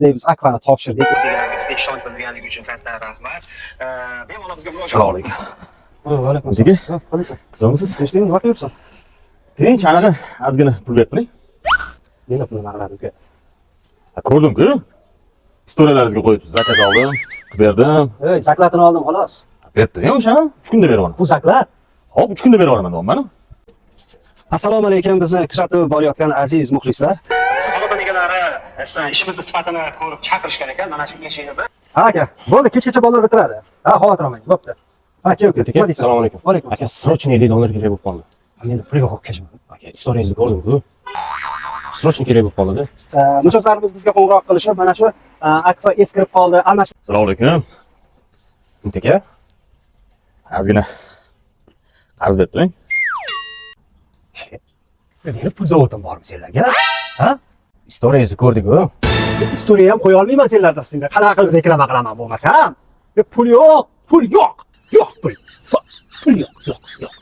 Biz Akva'ni topshirdik. O'zingizga ishonch bildirganligi uchun katta rahmat. Bemalol bizga murojaat Assalomu alaykum. Va alaykum Nega? assalom. Qalaysan? Tuzamisiz? Eshiting, nima qilyapsan? Tinch, anaqa ozgina pul berib turing. Meni pulni nima qiladim uka? Ko'rdim-ku. Storiyalaringizga qo'yibsiz. Zakaz oldim, berdim. Ey, zaklatini oldim xolos. Berdim o'sha. 3 kunda beraman. Bu zaklat. Hop, 3 kunda beraman mana. Assalomu alaykum, bizni kuzatib borayotgan aziz muxlislar. Sahobat egalari, ishimizni sifatini ko'rib chaqirishgan ekan. Mana shu eshikni bir Ha aka, bo'ldi, kechgacha bolalar bitiradi. Ha, xavotir olmang, bo'pti. Aka, nima deysiz? Assalomu alaykum. Va alaykum Aka, srochniy $50 kerak bo'lib qoldi. Meni pulga qo'yib kelishman. Aka, istoringizni ko'rdim-ku. Srochniy kerak bo'lib qoldi-da. Mijozlarimiz bizga qo'ng'iroq qilishib, mana shu Akfa eskirib qoldi, almashtirib. Assalomu alaykum. Aka, Ozgina qarz berib turing. Meni pul zavodim bormi senlarga? Ha? istoringizni ko'rdik-ku. Istoriya ham qo'ya olmayman senlar dastingda. Qanaqa qilib reklama qilaman bo'lmasam? Pul yo'q, pul yo'q. Yo'q pul. Pul yo'q, yo'q, yo'q.